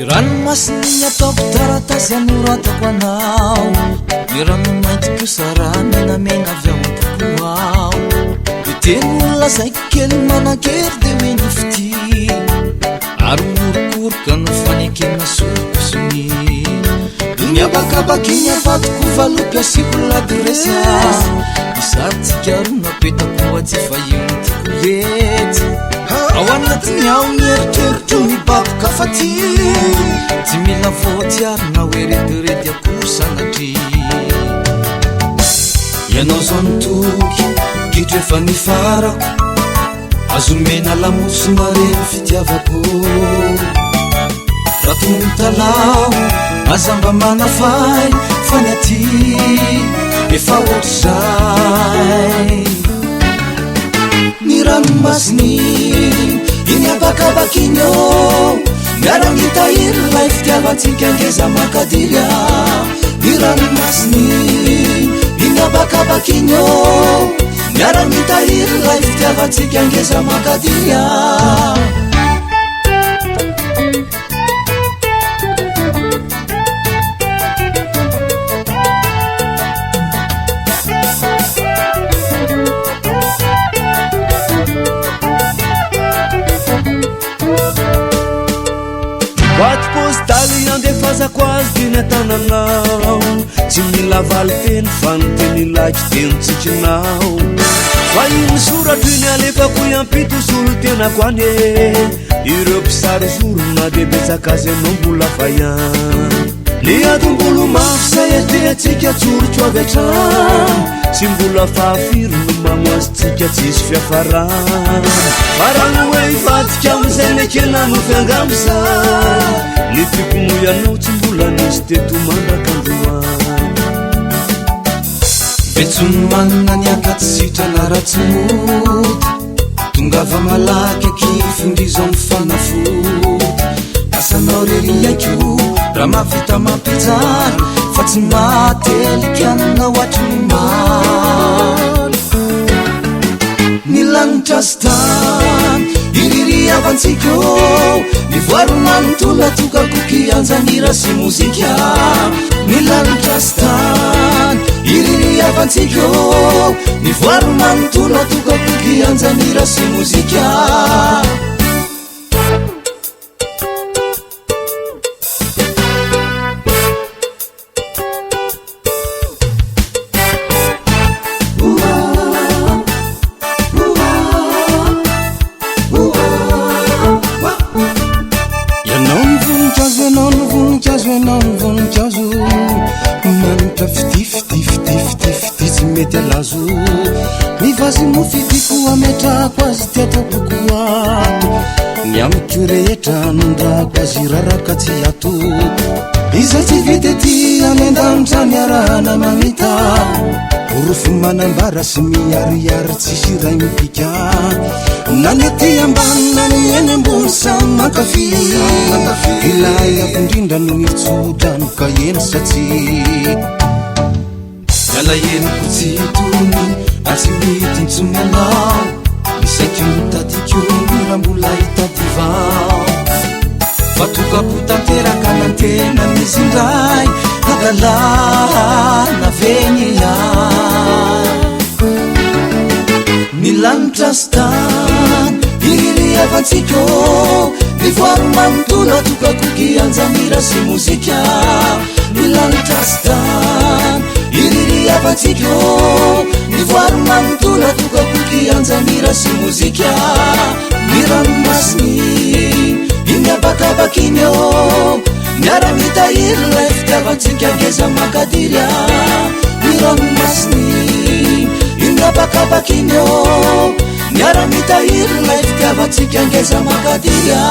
Ranomasiny ataoko taratasy anoratako anao ny ranomaitiko sara menamena avy ao tokoa ao de teny olona zaiko kely manan-kery de hoe nifity ary morokoroka no fanekena sorokosony ny abakabaky ny afatoko valopy asiko laderesia isarytsika rona petako atsy fa iontyko lety ao anatiny ao nyeritrerotro mibaboka faty tsy mila voatsiarina hoe retirety akosanatry ianao zao nitoky gitro efa nifarako azomena lamosy mareny fitiavako ratontalao azamba manafay fa ny aty efa ohatrzay ny ranomasiny iny abakabakinyo miarangitahiry lay fitiavatsika angeza makadiria ny ranomasiny iny abakabakinyo miarangitahiry lay fitiavatsika angeza makadiria boîte postale andefazako azy diny atananao tsy mila valy teny fa nyteny laky tenotsikinao fa iny soratry ny alefako iampito solo tenako ane ireo mpisary zorona de betsaka azy anao mbola faiany ny atombolo mafy saetreatsika tsorotro avy atrano tsy mbola fahafiry no mamoazytsika tsisy fiafarana farano hoe hivatika amizay mekena no fiangamza ny tiko moianao tsy mbola nisy teto mandraka androany betsony manina ny akatsisitra naratsy mota tonga va malaky akifindrizao mifanafota asanao reriaiko raha mavita mampijara fa tsy matelikanina ohatry ny maro ny lanitra sy tany iriry avantsika ny voarona nytolona tokakoky anjanira sy mozika ny lanitra sy tany iriry avantsika ny voarona nytolona tokakoky anjanira sy mozika manitra fitifitifitifitifiti tsy mety alazo mivazy mofitiko ametrako azy tiatako koato ny amiko rehetra nondrako azy raraka tsy ato izay tsy vity ty amendanitra miarahana magnita orofo manambara sy miariary tsisy ray mipika nanety ambanina ny eny ambony samy mankafy ilay afindrindra no mitsotra no ka eny satsy miala eniko tsy tony asy mitintsony anao misaiky mitadiko mirambola hitadivao fa tokapotanteraka nantena misy ndray adalana venya ny lanitra sy tany iriry avantsika ny voary manontolo tokakoky anjanira sy mozika ny lanitra sy tany iriry avantsika ny voary manontolo tokakoky anjanira sy mozika ny ranomasiny iny abakabakiny miara-mitahiry lay fitiavatsika angeza makadiria ny ranomasiny iny abakabakiny miara-mitahiry lay fitiavatsika angeza makadiria